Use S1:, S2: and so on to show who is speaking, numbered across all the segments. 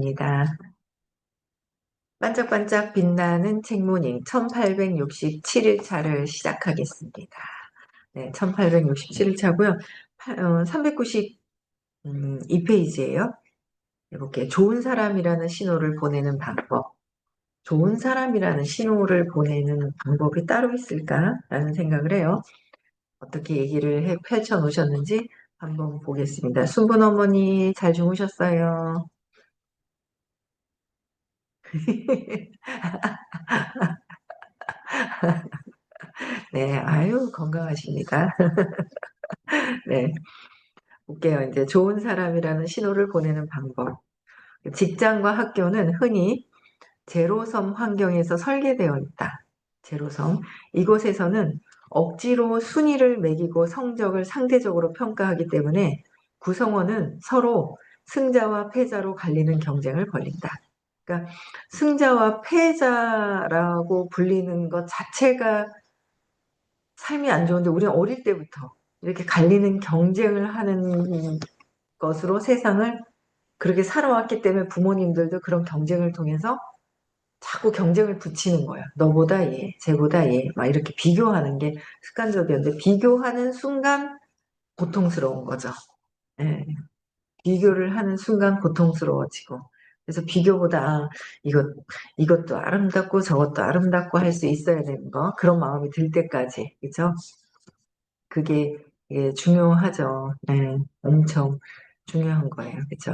S1: 시간입니다. 반짝반짝 빛나는 책모닝 1867일차를 시작하겠습니다. 네, 1867일차고요. 392페이지예요. 해볼게요. 좋은 사람이라는 신호를 보내는 방법. 좋은 사람이라는 신호를 보내는 방법이 따로 있을까라는 생각을 해요. 어떻게 얘기를 펼쳐 놓으셨는지 한번 보겠습니다. 순분 어머니 잘 주무셨어요? 네, 아유, 건강하십니다. 네, 볼게요. 이제 좋은 사람이라는 신호를 보내는 방법. 직장과 학교는 흔히 제로섬 환경에서 설계되어 있다. 제로섬. 이곳에서는 억지로 순위를 매기고 성적을 상대적으로 평가하기 때문에 구성원은 서로 승자와 패자로 갈리는 경쟁을 벌인다. 그러니까 승자와 패자라고 불리는 것 자체가 삶이 안 좋은데 우리는 어릴 때부터 이렇게 갈리는 경쟁을 하는 것으로 세상을 그렇게 살아왔기 때문에 부모님들도 그런 경쟁을 통해서 자꾸 경쟁을 붙이는 거야. 너보다 얘, 쟤보다 얘, 막 이렇게 비교하는 게 습관적이었는데 비교하는 순간 고통스러운 거죠. 예, 비교를 하는 순간 고통스러워지고. 그래서 비교보다 이것도 아름답고 저것도 아름답고 할 수 있어야 되는 거 그런 마음이 들 때까지 그죠? 그게 예, 중요하죠. 네, 엄청 중요한 거예요. 그죠?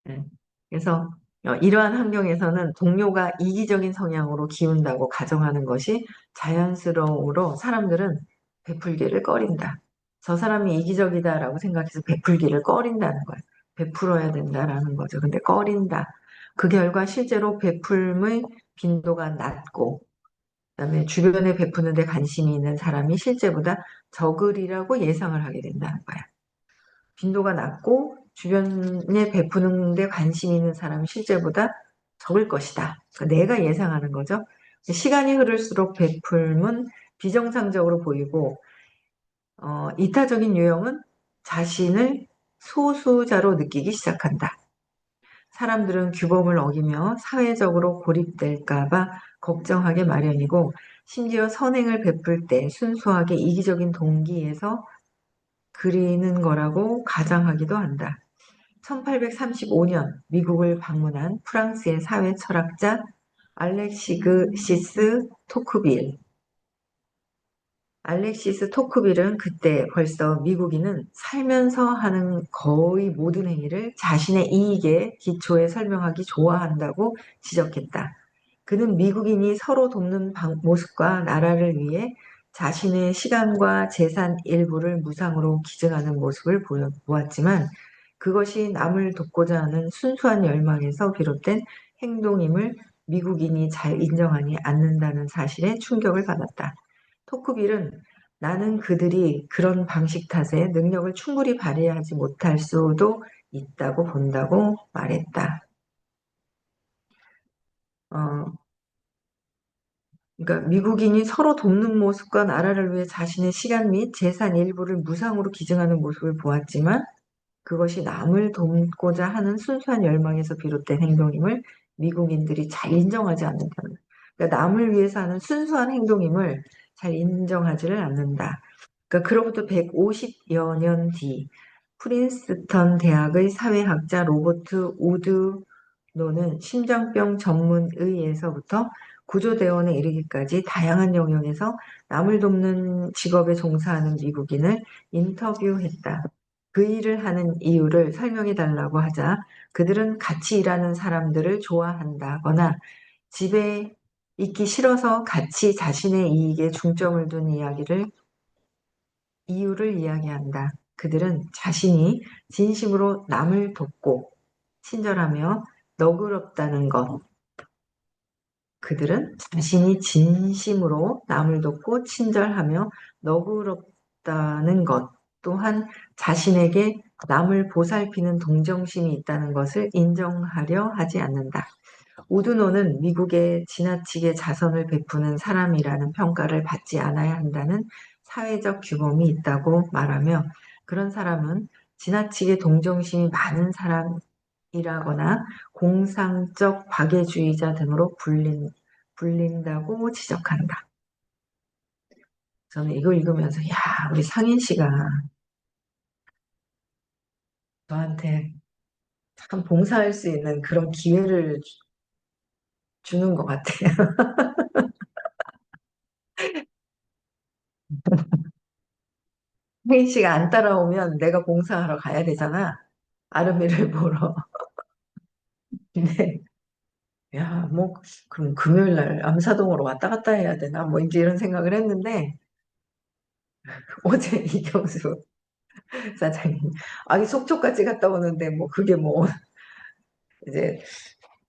S1: 네. 그래서 이러한 환경에서는 동료가 이기적인 성향으로 기운다고 가정하는 것이 자연스러우로 사람들은 베풀기를 꺼린다. 저 사람이 이기적이다라고 생각해서 베풀기를 꺼린다는 거예요. 베풀어야 된다라는 거죠. 근데 꺼린다. 그 결과 실제로 베풀의 빈도가 낮고 그다음에 주변에 베푸는데 관심이 있는 사람이 실제보다 적으리라고 예상을 하게 된다는 거야. 빈도가 낮고 주변에 베푸는 데 관심 있는 사람이 실제보다 적을 것이다. 그러니까 내가 예상하는 거죠. 시간이 흐를수록 베풀은 비정상적으로 보이고 이타적인 유형은 자신을 소수자로 느끼기 시작한다. 사람들은 규범을 어기며 사회적으로 고립될까봐 걱정하게 마련이고 심지어 선행을 베풀 때 순수하게 이기적인 동기에서 그리는 거라고 가장하기도 한다. 1835년 미국을 방문한 프랑스의 사회 철학자 알렉시스 토크빌. 알렉시스 토크빌은 그때 벌써 미국인은 살면서 하는 거의 모든 행위를 자신의 이익에 기초해 설명하기 좋아한다고 지적했다. 그는 미국인이 서로 돕는 모습과 나라를 위해 자신의 시간과 재산 일부를 무상으로 기증하는 모습을 보았지만 그것이 남을 돕고자 하는 순수한 열망에서 비롯된 행동임을 미국인이 잘 인정하지 않는다는 사실에 충격을 받았다. 토크빌은 나는 그들이 그런 방식 탓에 능력을 충분히 발휘하지 못할 수도 있다고 본다고 말했다. 어, 그러니까 미국인이 서로 돕는 모습과 나라를 위해 자신의 시간 및 재산 일부를 무상으로 기증하는 모습을 보았지만 그것이 남을 돕고자 하는 순수한 열망에서 비롯된 행동임을 미국인들이 잘 인정하지 않는다는 거예요. 그러니까 남을 위해서 하는 순수한 행동임을 잘 인정하지를 않는다. 그러니까 그로부터 150여 년 뒤 프린스턴 대학의 사회학자 로버트 우드노는 심장병 전문의에서부터 구조대원에 이르기까지 다양한 영역에서 남을 돕는 직업에 종사하는 미국인을 인터뷰했다. 그 일을 하는 이유를 설명해 달라고 하자 그들은 같이 일하는 사람들을 좋아한다거나 집에 있기 싫어서 같이 자신의 이익에 중점을 둔 이유를 이야기한다. 그들은 자신이 진심으로 남을 돕고 친절하며 너그럽다는 것. 그들은 자신이 진심으로 남을 돕고 친절하며 너그럽다는 것. 또한 자신에게 남을 보살피는 동정심이 있다는 것을 인정하려 하지 않는다. 오두노는 미국에 지나치게 자선을 베푸는 사람이라는 평가를 받지 않아야 한다는 사회적 규범이 있다고 말하며 그런 사람은 지나치게 동정심이 많은 사람이라거나 공상적 박애주의자 등으로 불린다고 지적한다. 저는 이거 읽으면서 야, 우리 상인 씨가 저한테 참 봉사할 수 있는 그런 기회를 주는 것 같아요. 혜인 씨가 안 따라오면 내가 봉사하러 가야 되잖아. 아르미를 보러. 근데, 야, 뭐, 그럼 금요일 날 암사동으로 왔다 갔다 해야 되나? 뭐, 이제 이런 생각을 했는데, 어제 이경수 사장님, 아니, 속초까지 갔다 오는데, 뭐, 그게 뭐, 이제,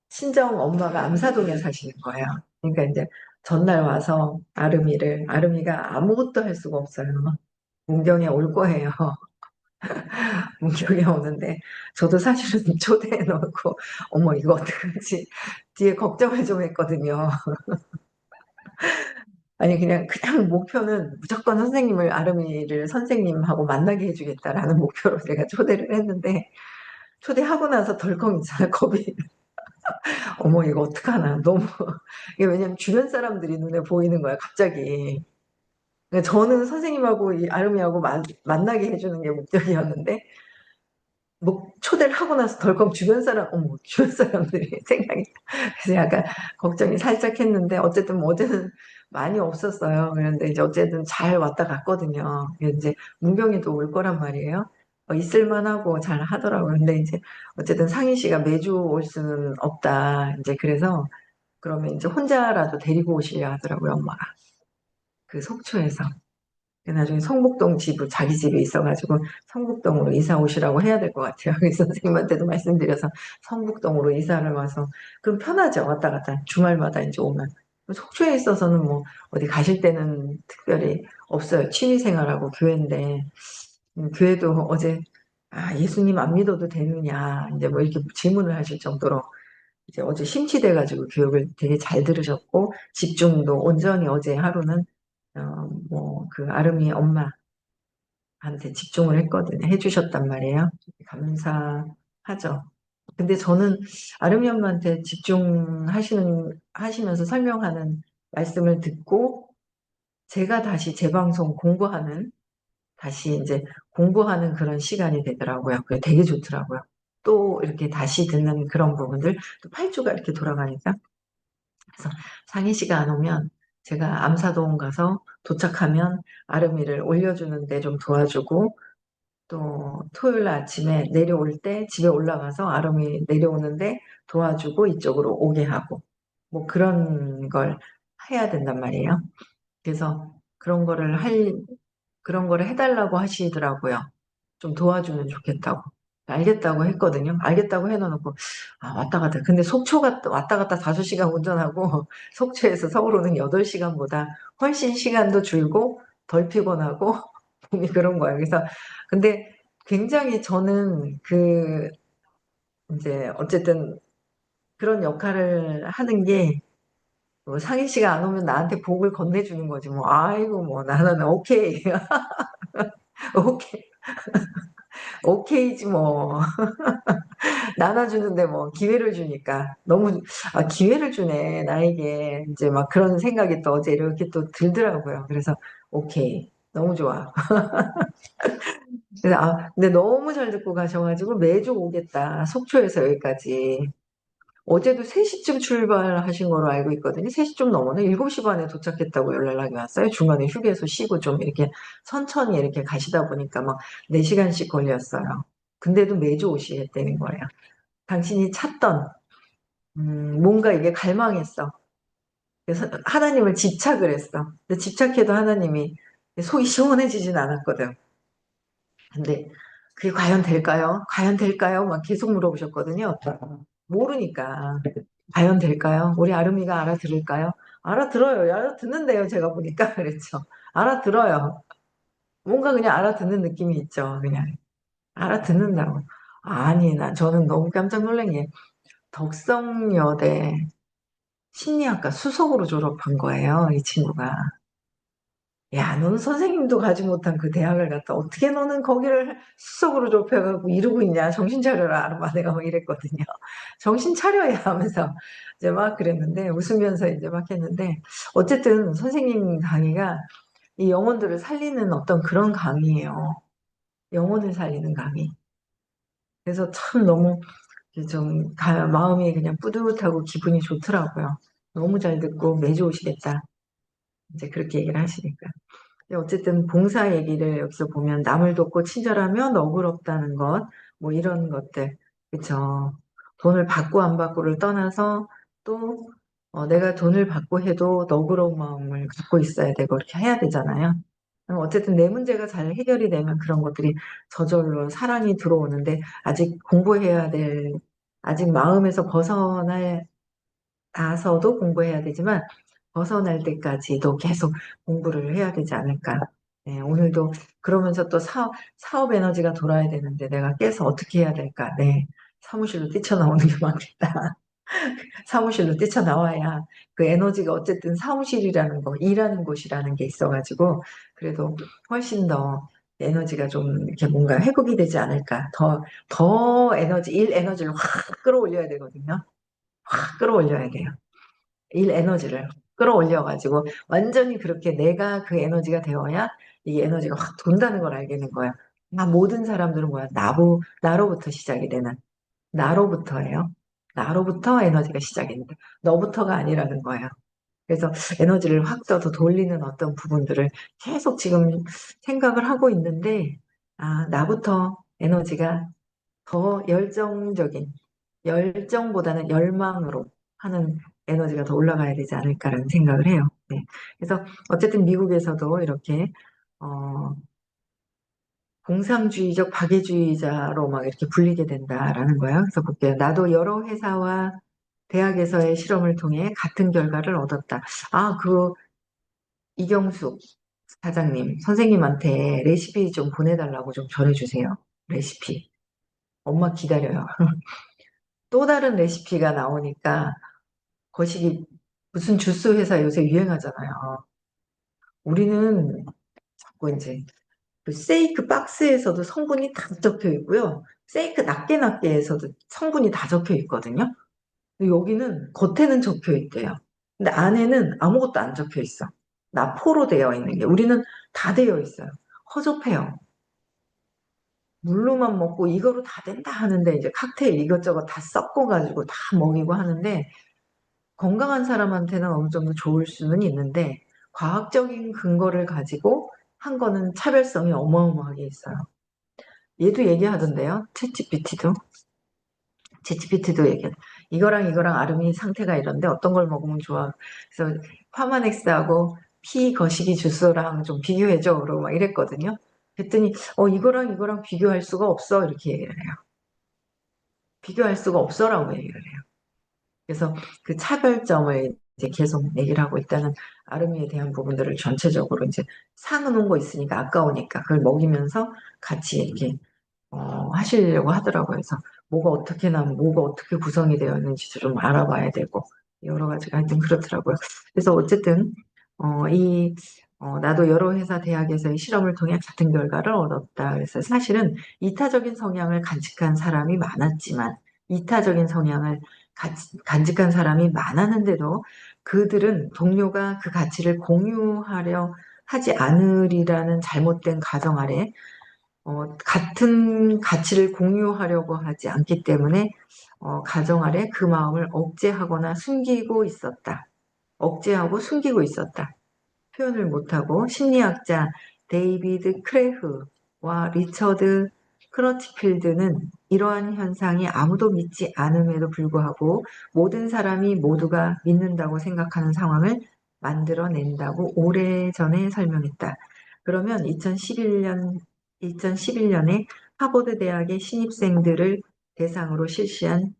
S1: 친정 엄마가 암사동에 사시는 거예요. 그러니까 이제, 전날 와서 아름이가 아무것도 할 수가 없어요. 문경에 올 거예요. 문경에 오는데 저도 사실은 초대해 놓고 어머 이거 어떡하지 뒤에 걱정을 좀 했거든요. 아니 그냥 목표는 무조건 선생님을 아름이를 선생님하고 만나게 해주겠다라는 목표로 제가 초대를 했는데 초대하고 나서 덜컹 있잖아 겁이 어머 이거 어떡하나 너무 이게 왜냐면 주변 사람들이 눈에 보이는 거야 갑자기 그러니까 저는 선생님하고 이 아름이하고 만나게 해주는 게 목적이었는데 뭐 초대를 하고 나서 덜컥 주변 사람, 어머, 주변 사람들이 생각이, 그래서 약간 걱정이 살짝 했는데, 어쨌든 뭐 어제는 많이 없었어요. 그런데 이제 어쨌든 잘 왔다 갔거든요. 이제 문경에도 올 거란 말이에요. 있을만하고 잘 하더라고요. 근데 이제 어쨌든 상희 씨가 매주 올 수는 없다. 이제 그래서 그러면 이제 혼자라도 데리고 오시려 하더라고요, 엄마가. 그 속초에서. 나중에 성북동 집을 자기 집에 있어가지고 성북동으로 이사 오시라고 해야 될 것 같아요. 그래서 선생님한테도 말씀드려서 성북동으로 이사를 와서 그럼 편하죠. 왔다 갔다 주말마다 이제 오면 속초에 있어서는 뭐 어디 가실 때는 특별히 없어요. 취미생활하고 교회인데 교회도 어제 예수님 안 믿어도 되느냐 이제 뭐 이렇게 질문을 하실 정도로 이제 어제 심취돼가지고 교육을 되게 잘 들으셨고 집중도 온전히 어제 하루는 뭐 그 아름이 엄마한테 집중을 했거든요. 해주셨단 말이에요. 감사하죠. 근데 저는 아름이 엄마한테 하시면서 설명하는 말씀을 듣고 제가 다시 재방송 다시 이제 공부하는 그런 시간이 되더라고요. 그게 되게 좋더라고요. 또 이렇게 다시 듣는 그런 부분들, 또 8주가 이렇게 돌아가니까. 그래서 상희 씨가 안 오면 제가 암사동 가서 도착하면 아름이를 올려주는데 좀 도와주고 또 토요일 날 아침에 내려올 때 집에 올라가서 아름이 내려오는데 도와주고 이쪽으로 오게 하고 뭐 그런 걸 해야 된단 말이에요. 그래서 그런 거를 해달라고 하시더라고요. 좀 도와주면 좋겠다고. 알겠다고 했거든요. 알겠다고 해놓고, 왔다 갔다. 근데 왔다 갔다 5시간 운전하고, 속초에서 서울 오는 8시간보다 훨씬 시간도 줄고, 덜 피곤하고, 몸이 그런 거예요. 그래서, 근데 굉장히 저는 이제, 어쨌든 그런 역할을 하는 게, 뭐 상희 씨가 안 오면 나한테 복을 건네주는 거지. 뭐, 아이고, 뭐, 나는 오케이. 오케이. 오케이지, 뭐. 나눠주는데 뭐 기회를 주니까 너무 기회를 주네 나에게 이제 막 그런 생각이 또 어제 이렇게 또 들더라고요. 그래서 오케이 너무 좋아. 그래서 근데 너무 잘 듣고 가셔가지고 매주 오겠다 속초에서 여기까지. 어제도 3시쯤 출발하신 거로 알고 있거든요. 3시 좀 넘어는 7시 반에 도착했다고 연락이 왔어요. 중간에 휴게소 쉬고 좀 이렇게 천천히 이렇게 가시다 보니까 막 4시간씩 걸렸어요. 근데도 매주 오시겠다는 거예요. 당신이 찾던 뭔가 이게 갈망했어. 그래서 하나님을 집착을 했어. 근데 집착해도 하나님이 속이 시원해지진 않았거든. 근데 그게 과연 될까요? 과연 될까요? 막 계속 물어보셨거든요. 모르니까. 과연 될까요? 우리 아름이가 알아들을까요? 알아들어요. 알아듣는데요. 제가 보니까 그랬죠. 알아들어요. 뭔가 그냥 알아듣는 느낌이 있죠. 그냥 알아듣는다고. 아니, 저는 너무 깜짝 놀란 게 덕성여대 심리학과 수석으로 졸업한 거예요, 이 친구가. 야, 너는 선생님도 가지 못한 그 대학을 갔다 어떻게 너는 거기를 수석으로 졸업해가지고 이러고 있냐? 정신 차려라, 아르마. 내가 막 이랬거든요. 정신 차려야 하면서 이제 막 그랬는데, 웃으면서 이제 막 했는데, 어쨌든 선생님 강의가 이 영혼들을 살리는 어떤 그런 강의예요. 영혼을 살리는 강의. 그래서 참 너무 좀 마음이 그냥 뿌듯하고 기분이 좋더라고요. 너무 잘 듣고 매주 오시겠다. 이제 그렇게 얘기를 하시니까. 어쨌든 봉사 얘기를 여기서 보면 남을 돕고 친절하며 너그럽다는 것, 뭐 이런 것들, 그쵸. 돈을 받고 안 받고를 떠나서 또 내가 돈을 받고 해도 너그러운 마음을 갖고 있어야 되고 이렇게 해야 되잖아요. 그럼 어쨌든 내 문제가 잘 해결이 되면 그런 것들이 저절로 사랑이 들어오는데 아직 공부해야 될, 아직 마음에서 벗어날 나서도 공부해야 되지만 벗어날 때까지도 계속 공부를 해야 되지 않을까. 네, 오늘도 그러면서 또 사업 에너지가 돌아야 되는데 내가 깨서 어떻게 해야 될까. 네, 사무실로 뛰쳐나오는 게 맞겠다. 사무실로 뛰쳐나와야 그 에너지가 어쨌든 사무실이라는 거, 일하는 곳이라는 게 있어가지고 그래도 훨씬 더 에너지가 좀 이렇게 뭔가 회복이 되지 않을까. 더 에너지, 일 에너지를 확 끌어올려야 되거든요. 확 끌어올려야 돼요. 일 에너지를 끌어올려가지고 완전히 그렇게 내가 그 에너지가 되어야 이 에너지가 확 돈다는 걸 알게 된 거야. 모든 사람들은 뭐야? 나로부터 시작이 되는. 나로부터예요. 나로부터 에너지가 시작이 된다. 너부터가 아니라는 거예요. 그래서 에너지를 확 더 돌리는 어떤 부분들을 계속 지금 생각을 하고 있는데, 나부터 에너지가 더 열정적인, 열정보다는 열망으로 하는 에너지가 더 올라가야 되지 않을까라는 생각을 해요. 네. 그래서 어쨌든 미국에서도 이렇게 어, 공상주의적 박애주의자로 막 이렇게 불리게 된다라는 거예요. 그래서 볼게요. 나도 여러 회사와 대학에서의 실험을 통해 같은 결과를 얻었다. 그 이경숙 사장님, 선생님한테 레시피 좀 보내달라고 좀 전해주세요. 레시피. 엄마 기다려요. 또 다른 레시피가 나오니까 거시기 무슨 주스 회사 요새 유행하잖아요. 우리는 자꾸 이제 그 세이크 박스에서도 성분이 다 적혀 있고요. 세이크 낱개낱개에서도 성분이 다 적혀 있거든요. 근데 여기는 겉에는 적혀 있대요. 근데 안에는 아무것도 안 적혀 있어. 나포로 되어 있는 게. 우리는 다 되어 있어요. 허접해요. 물로만 먹고 이거로 다 된다 하는데 이제 칵테일 이것저것 다 섞어가지고 다 먹이고 하는데 건강한 사람한테는 어느 정도 좋을 수는 있는데 과학적인 근거를 가지고 한 거는 차별성이 어마어마하게 있어요. 얘도 얘기하던데요. 챗GPT도 얘기해. 이거랑 아름이 상태가 이런데 어떤 걸 먹으면 좋아. 그래서 파마넥스하고 피 거시기 주스랑 좀 비교해줘. 그러고 막 이랬거든요. 그랬더니 이거랑 비교할 수가 없어. 이렇게 얘기를 해요. 비교할 수가 없어라고 얘기를 해요. 그래서 그 차별점을 이제 계속 얘기를 하고 있다는 아름이에 대한 부분들을 전체적으로 이제 사놓은 거 있으니까 아까우니까 그걸 먹이면서 같이 이렇게 하시려고 하더라고요. 그래서 뭐가 어떻게 구성이 되어 있는지 좀 알아봐야 되고 여러 가지가 하여튼 그렇더라고요. 그래서 어쨌든 나도 여러 회사 대학에서의 실험을 통해 같은 결과를 얻었다. 그래서 사실은 이타적인 성향을 간직한 사람이 많았지만 이타적인 성향을 간직한 사람이 많았는데도 그들은 동료가 그 가치를 공유하려 하지 않으리라는 잘못된 가정 아래 같은 가치를 공유하려고 하지 않기 때문에 가정 아래 그 마음을 억제하거나 숨기고 있었다. 억제하고 숨기고 있었다. 표현을 못하고 심리학자 데이비드 크레흐와 리처드 크러치필드는 이러한 현상이 아무도 믿지 않음에도 불구하고 모든 사람이 모두가 믿는다고 생각하는 상황을 만들어낸다고 오래전에 설명했다. 그러면 2011년에 하버드 대학의 신입생들을 대상으로 실시한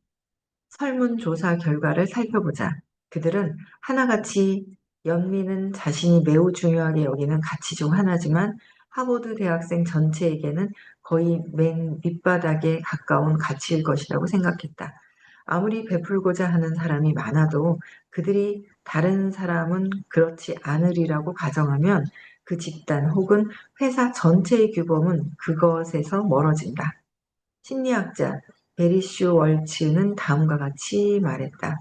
S1: 설문조사 결과를 살펴보자. 그들은 하나같이 연민은 자신이 매우 중요하게 여기는 가치 중 하나지만 하버드 대학생 전체에게는 거의 맨 밑바닥에 가까운 가치일 것이라고 생각했다. 아무리 베풀고자 하는 사람이 많아도 그들이 다른 사람은 그렇지 않으리라고 가정하면 그 집단 혹은 회사 전체의 규범은 그것에서 멀어진다. 심리학자 베리슈 월츠는 다음과 같이 말했다.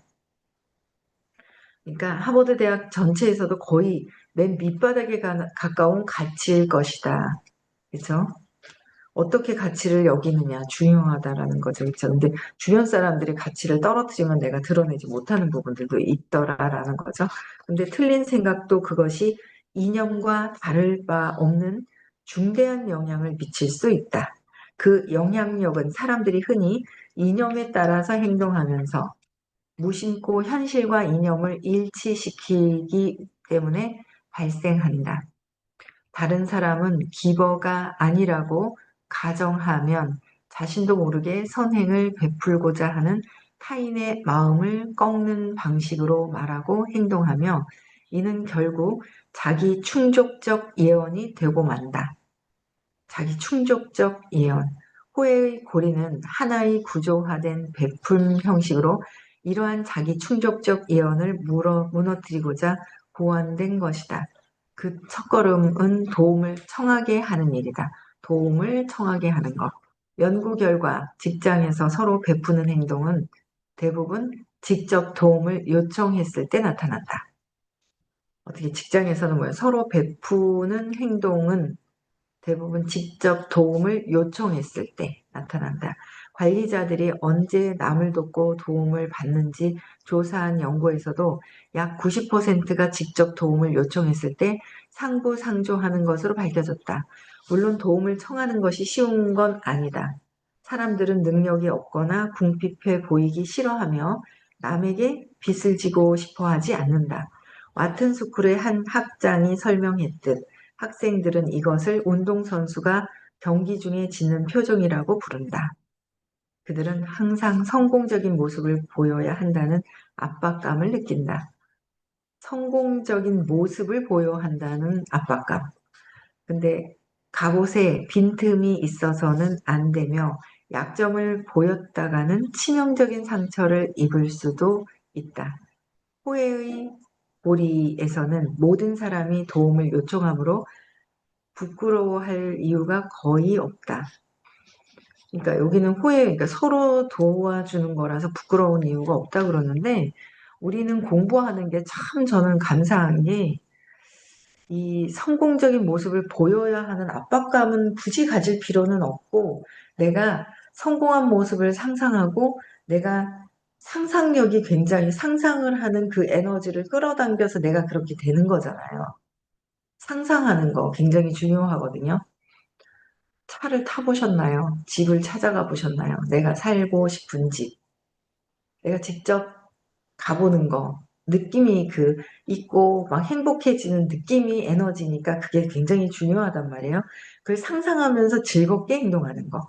S1: 그러니까 하버드 대학 전체에서도 거의 맨 밑바닥에 가까운 가치일 것이다. 그렇죠? 어떻게 가치를 여기느냐 중요하다라는 거죠. 그렇죠? 근데 주변 사람들이 가치를 떨어뜨리면 내가 드러내지 못하는 부분들도 있더라라는 거죠. 근데 틀린 생각도 그것이 이념과 다를 바 없는 중대한 영향을 미칠 수 있다. 그 영향력은 사람들이 흔히 이념에 따라서 행동하면서 무심코 현실과 이념을 일치시키기 때문에 발생한다. 다른 사람은 기버가 아니라고 가정하면 자신도 모르게 선행을 베풀고자 하는 타인의 마음을 꺾는 방식으로 말하고 행동하며 이는 결국 자기 충족적 예언이 되고 만다. 자기 충족적 예언. 호혜의 고리는 하나의 구조화된 베풀 형식으로 이러한 자기 충족적 예언을 무너뜨리고자 고안된 것이다. 그 첫걸음은 도움을 청하게 하는 일이다. 도움을 청하게 하는 것. 연구 결과 직장에서 서로 베푸는 행동은 대부분 직접 도움을 요청했을 때 나타난다. 어떻게 직장에서는 뭐예요? 서로 베푸는 행동은 대부분 직접 도움을 요청했을 때 나타난다. 관리자들이 언제 남을 돕고 도움을 받는지 조사한 연구에서도 약 90%가 직접 도움을 요청했을 때 상부상조하는 것으로 밝혀졌다. 물론 도움을 청하는 것이 쉬운 건 아니다. 사람들은 능력이 없거나 궁핍해 보이기 싫어하며 남에게 빚을 지고 싶어 하지 않는다. 와튼스쿨의 한 학장이 설명했듯 학생들은 이것을 운동선수가 경기 중에 짓는 표정이라고 부른다. 그들은 항상 성공적인 모습을 보여야 한다는 압박감을 느낀다. 성공적인 모습을 보여야 한다는 압박감. 근데 갑옷에 빈틈이 있어서는 안 되며 약점을 보였다가는 치명적인 상처를 입을 수도 있다. 호혜의 고리에서는 모든 사람이 도움을 요청하므로 부끄러워할 이유가 거의 없다. 그러니까 여기는 그러니까 서로 도와주는 거라서 부끄러운 이유가 없다 그러는데 우리는 공부하는 게 참 저는 감사한 게 이 성공적인 모습을 보여야 하는 압박감은 굳이 가질 필요는 없고 내가 성공한 모습을 상상하고 내가 상상력이 굉장히 상상을 하는 그 에너지를 끌어당겨서 내가 그렇게 되는 거잖아요. 상상하는 거 굉장히 중요하거든요. 차를 타보셨나요? 집을 찾아가 보셨나요? 내가 살고 싶은 집. 내가 직접 가보는 거. 느낌이 있고 막 행복해지는 느낌이 에너지니까 그게 굉장히 중요하단 말이에요. 그걸 상상하면서 즐겁게 행동하는 거.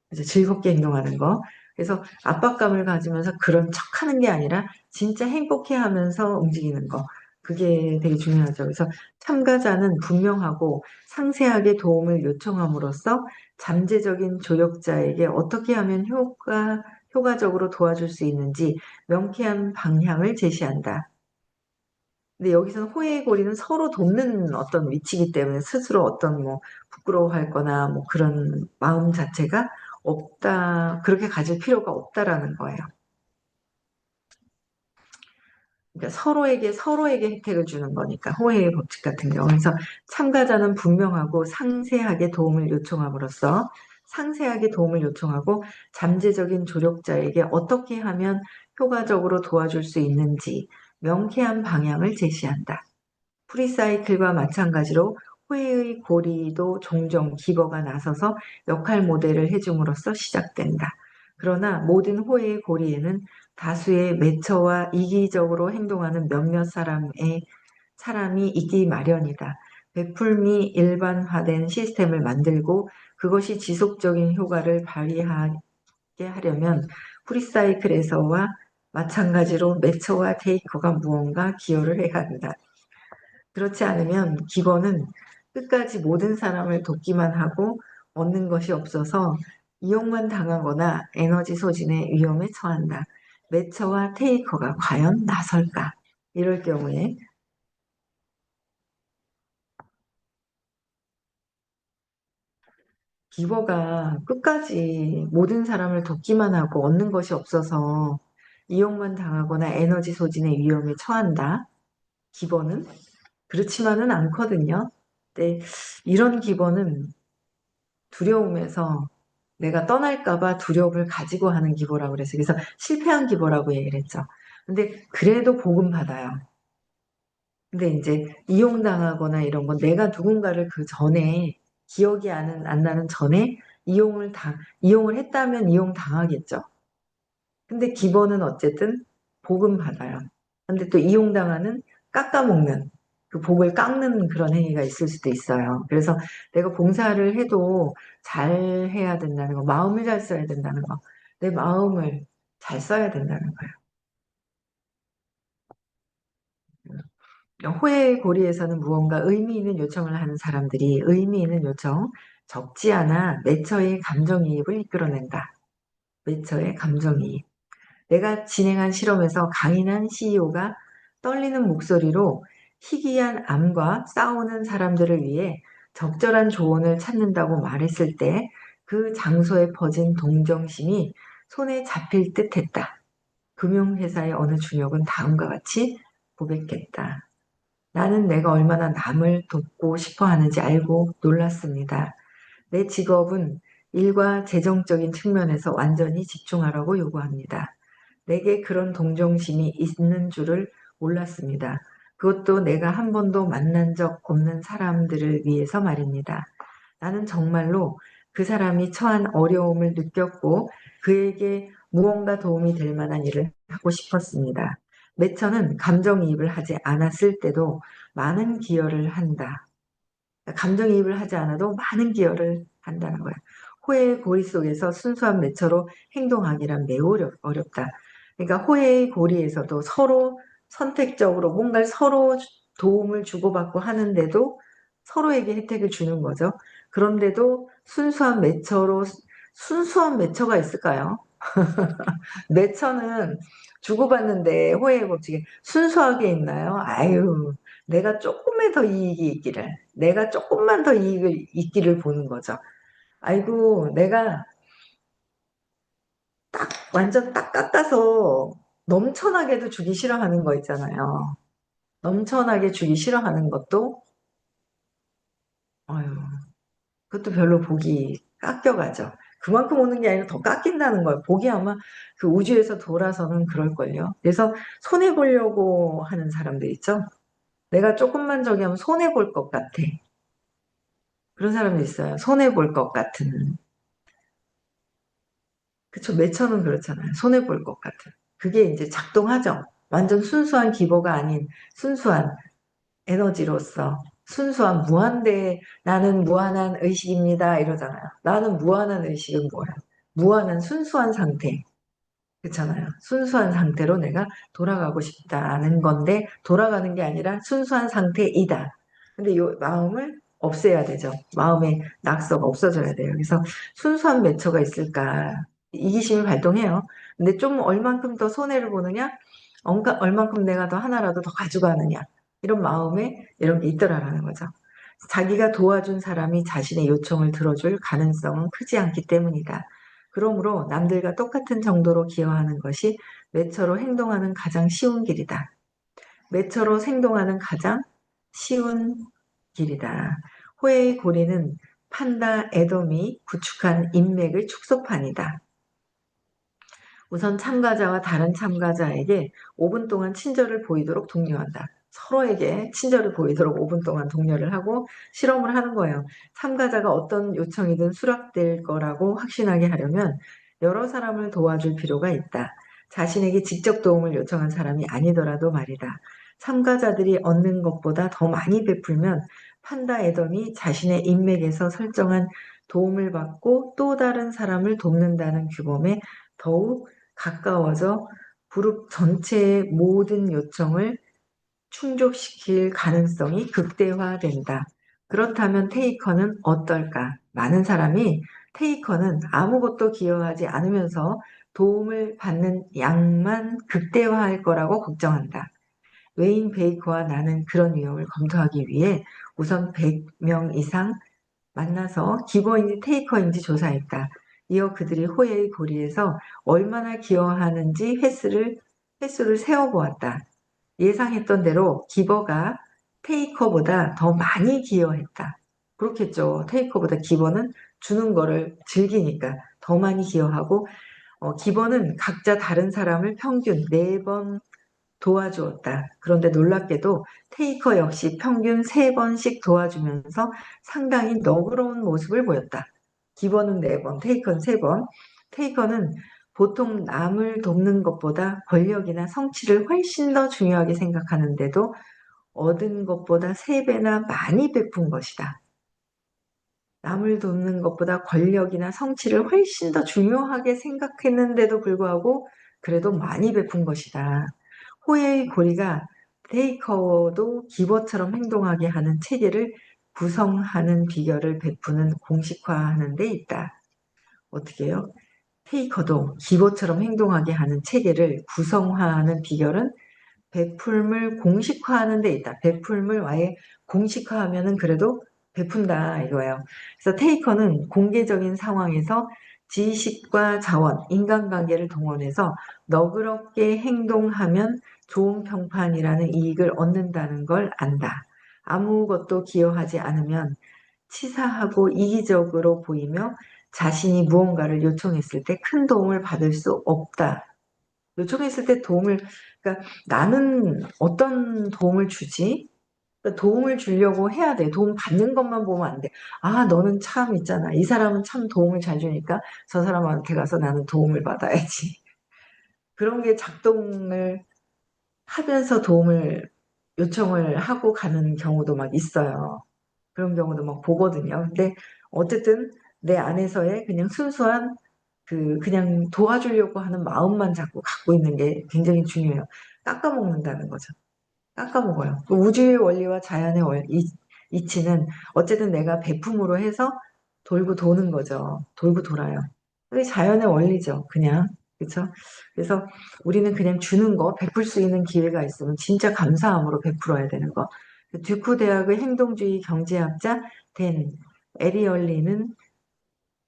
S1: 그래서 즐겁게 행동하는 거. 그래서 압박감을 가지면서 그런 척 하는 게 아니라 진짜 행복해 하면서 움직이는 거. 그게 되게 중요하죠. 그래서 참가자는 분명하고 상세하게 도움을 요청함으로써 잠재적인 조력자에게 어떻게 하면 효과적으로 도와줄 수 있는지 명쾌한 방향을 제시한다. 근데 여기서는 호혜의 고리는 서로 돕는 어떤 위치이기 때문에 스스로 어떤 뭐 부끄러워할 거나 뭐 그런 마음 자체가 없다, 그렇게 가질 필요가 없다라는 거예요. 그러니까 서로에게 혜택을 주는 거니까 호혜의 법칙 같은 경우. 그래서 참가자는 분명하고 상세하게 도움을 요청하고 잠재적인 조력자에게 어떻게 하면 효과적으로 도와줄 수 있는지 명쾌한 방향을 제시한다. 프리사이클과 마찬가지로 호혜의 고리도 종종 기버가 나서서 역할 모델을 해줌으로써 시작된다. 그러나 모든 호혜의 고리에는 다수의 매처와 이기적으로 행동하는 몇몇 사람이 있기 마련이다. 베풀미 일반화된 시스템을 만들고 그것이 지속적인 효과를 발휘하게 하려면 프리사이클에서와 마찬가지로 매처와 테이커가 무언가 기여를 해야 한다. 그렇지 않으면 기버는 끝까지 모든 사람을 돕기만 하고 얻는 것이 없어서 이용만 당하거나 에너지 소진의 위험에 처한다. 매처와 테이커가 과연 나설까? 이럴 경우에 기버가 끝까지 모든 사람을 돕기만 하고 얻는 것이 없어서 이용만 당하거나 에너지 소진의 위험에 처한다. 기버는 그렇지만은 않거든요. 근데 이런 기버는 두려움에서 내가 떠날까봐 두려움을 가지고 하는 기버라고 그래서 그래서 실패한 기버라고 얘기를 했죠. 근데 그래도 복음 받아요. 근데 이제 이용당하거나 이런 건 내가 누군가를 그 전에 기억이 안 나는 전에 이용을 했다면 이용당하겠죠. 근데 기본은 어쨌든 복음 받아요. 근데 또 이용당하는 깎아먹는 그 복을 깎는 그런 행위가 있을 수도 있어요. 그래서 내가 봉사를 해도 잘 해야 된다는 거, 마음을 잘 써야 된다는 거, 내 마음을 잘 써야 된다는 거예요. 호의 고리에서는 무언가 의미 있는 요청을 하는 사람들이 의미 있는 요청, 적지 않아 매처의 감정이입을 이끌어낸다. 매처의 감정이입. 내가 진행한 실험에서 강인한 CEO가 떨리는 목소리로 희귀한 암과 싸우는 사람들을 위해 적절한 조언을 찾는다고 말했을 때 그 장소에 퍼진 동정심이 손에 잡힐 듯 했다. 금융회사의 어느 주력은 다음과 같이 고백했다. 나는 내가 얼마나 남을 돕고 싶어 하는지 알고 놀랐습니다. 내 직업은 일과 재정적인 측면에서 완전히 집중하라고 요구합니다. 내게 그런 동정심이 있는 줄을 몰랐습니다. 그것도 내가 한 번도 만난 적 없는 사람들을 위해서 말입니다. 나는 정말로 그 사람이 처한 어려움을 느꼈고 그에게 무언가 도움이 될 만한 일을 하고 싶었습니다. 매처는 감정이입을 하지 않았을 때도 많은 기여를 한다. 감정이입을 하지 않아도 많은 기여를 한다는 거예요. 호혜의 고리 속에서 순수한 매처로 행동하기란 매우 어렵다. 그러니까 호혜의 고리에서도 서로 선택적으로 뭔가를 서로 도움을 주고받고 하는데도 서로에게 혜택을 주는 거죠. 그런데도 순수한 매처가 있을까요? 매처는 주고받는데 호혜의 법칙에 순수하게 있나요? 아유, 내가 조금만 더 이익을 있기를 보는 거죠. 아이고, 내가 완전 딱 깎아서 넘쳐나게도 주기 싫어하는 거 있잖아요. 넘쳐나게 주기 싫어하는 것도, 아유, 그것도 별로 복이 깎여가죠. 그만큼 오는 게 아니라 더 깎인다는 거예요. 복이 아마 그 우주에서 돌아서는 그럴걸요. 그래서 손해보려고 하는 사람들 있죠? 내가 조금만 저기 하면 손해볼 것 같아. 그런 사람도 있어요. 손해볼 것 같은. 그쵸. 매처는 그렇잖아요. 손해볼 것 같은. 그게 이제 작동하죠. 완전 순수한 기보가 아닌 순수한 에너지로서 순수한 나는 무한한 의식입니다. 이러잖아요. 나는 무한한 의식은 뭐야? 무한한 순수한 상태. 그렇잖아요. 순수한 상태로 내가 돌아가고 싶다는 건데 돌아가는 게 아니라 순수한 상태이다. 근데 이 마음을 없애야 되죠. 마음의 낙서가 없어져야 돼요. 그래서 순수한 매처가 있을까? 이기심을 발동해요. 근데 좀 얼만큼 더 손해를 보느냐? 얼만큼 내가 더 하나라도 더 가져가느냐? 이런 마음에 이런 게 있더라라는 거죠. 자기가 도와준 사람이 자신의 요청을 들어줄 가능성은 크지 않기 때문이다. 그러므로 남들과 똑같은 정도로 기여하는 것이 매처로 행동하는 가장 쉬운 길이다. 매처로 행동하는 가장 쉬운 길이다. 호의 고리는 판다 애돔이 구축한 인맥의 축소판이다. 우선 참가자와 다른 참가자에게 5분 동안 친절을 보이도록 독려한다. 서로에게 친절을 보이도록 5분 동안 독려를 하고 실험을 하는 거예요. 참가자가 어떤 요청이든 수락될 거라고 확신하게 하려면 여러 사람을 도와줄 필요가 있다. 자신에게 직접 도움을 요청한 사람이 아니더라도 말이다. 참가자들이 얻는 것보다 더 많이 베풀면 판다 애덤이 자신의 인맥에서 설정한 도움을 받고 또 다른 사람을 돕는다는 규범에 더욱 가까워져 그룹 전체의 모든 요청을 충족시킬 가능성이 극대화된다. 그렇다면 테이커는 어떨까? 많은 사람이 테이커는 아무것도 기여하지 않으면서 도움을 받는 양만 극대화할 거라고 걱정한다. 웨인 베이커와 나는 그런 위험을 검토하기 위해 우선 100명 이상 만나서 기버인지 테이커인지 조사했다. 이어 그들이 호예의 고리에서 얼마나 기여하는지 횟수를 세어보았다. 예상했던 대로 기버가 테이커보다 더 많이 기여했다. 그렇겠죠. 테이커보다 기버는 주는 거를 즐기니까 더 많이 기여하고, 기버는 각자 다른 사람을 평균 4번 도와주었다. 그런데 놀랍게도 테이커 역시 평균 3번씩 도와주면서 상당히 너그러운 모습을 보였다. 기버는 4번, 테이커는 3번. 테이커는 보통 남을 돕는 것보다 권력이나 성취를 훨씬 더 중요하게 생각하는데도 얻은 것보다 3배나 많이 베푼 것이다. 남을 돕는 것보다 권력이나 성취를 훨씬 더 중요하게 생각했는데도 불구하고 그래도 많이 베푼 것이다. 호의 고리가 테이커도 기버처럼 행동하게 하는 체계를 구성하는 비결을 베푸는 공식화하는 데 있다. 어떻게 해요? 테이커도 기버처럼 행동하게 하는 체계를 구성화하는 비결은 베풀물 공식화하는 데 있다. 베풀물 아예 공식화하면은 그래도 베푼다 이거예요. 그래서 테이커는 공개적인 상황에서 지식과 자원, 인간관계를 동원해서 너그럽게 행동하면 좋은 평판이라는 이익을 얻는다는 걸 안다. 아무것도 기여하지 않으면 치사하고 이기적으로 보이며 자신이 무언가를 요청했을 때 큰 도움을 받을 수 없다. 요청했을 때 그러니까 나는 어떤 도움을 주지? 그러니까 도움을 주려고 해야 돼. 도움 받는 것만 보면 안 돼. 아, 너는 참 있잖아. 이 사람은 참 도움을 잘 주니까 저 사람한테 가서 나는 도움을 받아야지. 그런 게 작동을 하면서 도움을 요청을 하고 가는 경우도 막 있어요. 그런 경우도 막 보거든요. 근데 어쨌든 내 안에서의 그냥 순수한 그냥 도와주려고 하는 마음만 자꾸 갖고 있는 게 굉장히 중요해요. 깎아먹는다는 거죠. 깎아먹어요. 그 우주의 원리와 자연의 이치는 어쨌든 내가 베품으로 해서 돌고 도는 거죠. 돌고 돌아요. 그게 자연의 원리죠. 그냥. 그렇죠? 그래서 우리는 그냥 주는 거, 베풀 수 있는 기회가 있으면 진짜 감사함으로 베풀어야 되는 거. 듀크 대학의 행동주의 경제학자 댄 에리얼리는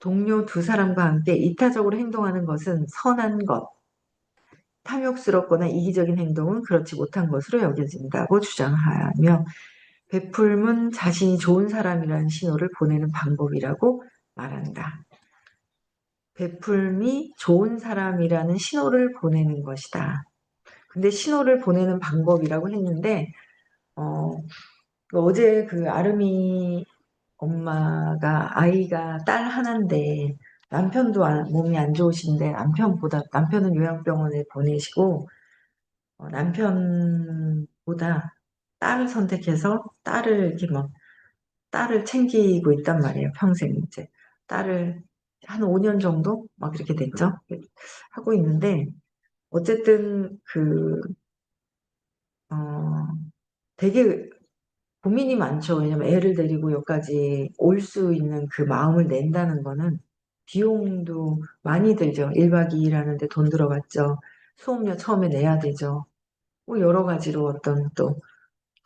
S1: 동료 2사람과 함께 이타적으로 행동하는 것은 선한 것, 탐욕스럽거나 이기적인 행동은 그렇지 못한 것으로 여겨진다고 주장하며 베풀문 자신이 좋은 사람이라는 신호를 보내는 방법이라고 말한다. 베풀미 좋은 사람이라는 신호를 보내는 것이다. 근데 신호를 보내는 방법이라고 했는데 어, 어제 그 아름이 엄마가 아이가 딸 하나인데 남편도 몸이 안 좋으신데 남편은 요양병원에 보내시고 남편보다 딸을 선택해서 딸을 이렇게 막 딸을 챙기고 있단 말이에요. 평생 이제 딸을 한 5년 정도 막 이렇게 됐죠. 하고 있는데 어쨌든 어, 되게 고민이 많죠. 왜냐면 애를 데리고 여기까지 올 수 있는 그 마음을 낸다는 거는 비용도 많이 들죠. 1박 2일 하는데 돈 들어갔죠. 수업료 처음에 내야 되죠. 뭐 여러 가지로 어떤 또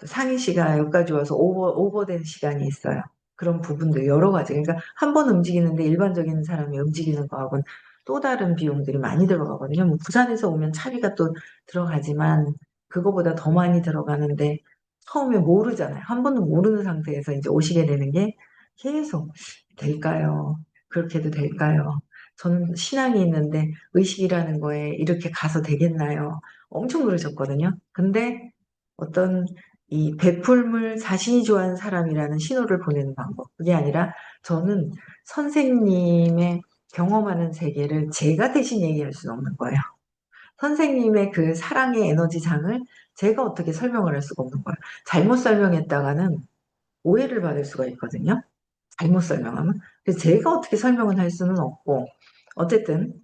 S1: 상희 씨가 여기까지 와서 오버된 시간이 있어요. 그런 부분들 여러 가지. 그러니까 한 번 움직이는데 일반적인 사람이 움직이는 거하고는 또 다른 비용들이 많이 들어가거든요. 뭐 부산에서 오면 차비가 또 들어가지만 그거보다 더 많이 들어가는데 처음에 모르잖아요. 한 번도 모르는 상태에서 이제 오시게 되는 게 계속 될까요? 그렇게 도 될까요? 저는 신앙이 있는데 의식이라는 거에 이렇게 가서 되겠나요? 엄청 그러셨거든요. 근데 어떤 이 베풀물 자신이 좋아하는 사람이라는 신호를 보내는 방법. 그게 아니라 저는 선생님의 경험하는 세계를 제가 대신 얘기할 수는 없는 거예요. 선생님의 그 사랑의 에너지장을 제가 어떻게 설명을 할 수가 없는 거예요. 잘못 설명했다가는 오해를 받을 수가 있거든요. 잘못 설명하면. 그래서 제가 어떻게 설명을 할 수는 없고, 어쨌든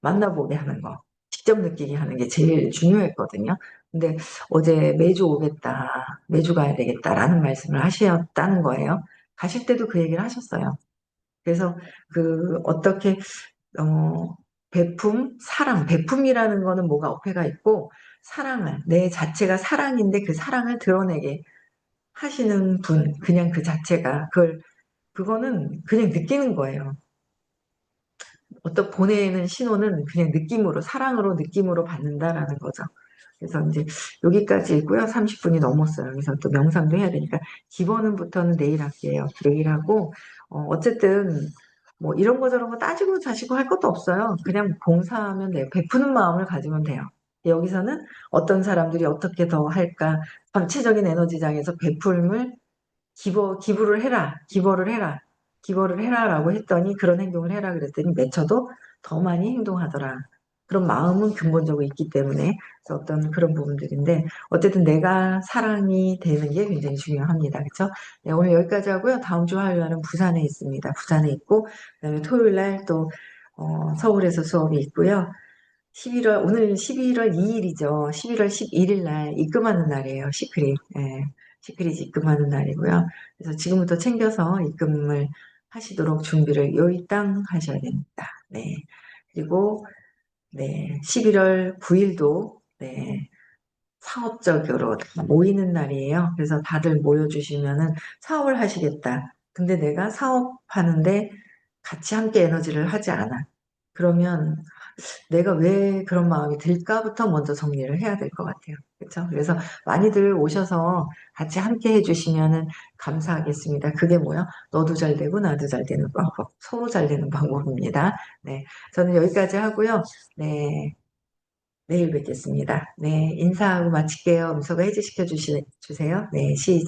S1: 만나보게 하는 거, 직접 느끼게 하는 게 제일 중요했거든요. 근데 어제 매주 오겠다, 매주 가야 되겠다라는 말씀을 하셨다는 거예요. 가실 때도 그 얘기를 하셨어요. 그래서 어떻게 베품, 사랑, 베품이라는 거는 뭐가 어폐가 있고, 사랑을, 내 자체가 사랑인데 그 사랑을 드러내게 하시는 분, 그냥 그 자체가, 그거는 그냥 느끼는 거예요. 보내는 신호는 그냥 느낌으로, 사랑으로 느낌으로 받는다라는 거죠. 그래서 이제 여기까지고요. 30분이 넘었어요. 그래서 또 명상도 해야 되니까 기본은부터는 내일 할게요. 내일 하고 어쨌든 뭐 이런 거 저런 거 따지고 자시고 할 것도 없어요. 그냥 봉사하면 돼요. 베푸는 마음을 가지면 돼요. 여기서는 어떤 사람들이 어떻게 더 할까? 전체적인 에너지장에서 베풀음을 기부를 해라, 기버를 해라, 기버를 해라라고 했더니 그런 행동을 해라 그랬더니 맺혀도 더 많이 행동하더라. 그런 마음은 근본적으로 있기 때문에 그래서 어떤 그런 부분들인데 어쨌든 내가 사랑이 되는 게 굉장히 중요합니다. 그렇죠? 네, 오늘 여기까지 하고요. 다음 주 화요일 날은 부산에 있습니다. 부산에 있고 그다음에 토요일 날 또 서울에서 수업이 있고요. 오늘 11월 2일이죠. 11월 11일 날 입금하는 날이에요. 시크릿. 예, 시크릿 입금하는 날이고요. 그래서 지금부터 챙겨서 입금을 하시도록 준비를 요일당 하셔야 됩니다. 네. 그리고, 네, 11월 9일도, 네, 사업적으로 다 모이는 날이에요. 그래서 다들 모여주시면은 사업을 하시겠다. 근데 내가 사업하는데 같이 함께 에너지를 하지 않아. 그러면 내가 왜 그런 마음이 들까부터 먼저 정리를 해야 될 것 같아요. 그렇죠? 그래서 많이들 오셔서 같이 함께 해주시면은 감사하겠습니다. 그게 뭐야? 너도 잘 되고 나도 잘 되는 방법, 서로 잘 되는 방법입니다. 네, 저는 여기까지 하고요. 네, 내일 뵙겠습니다. 네, 인사하고 마칠게요. 음소거 해제시켜 주세요. 네, 시작.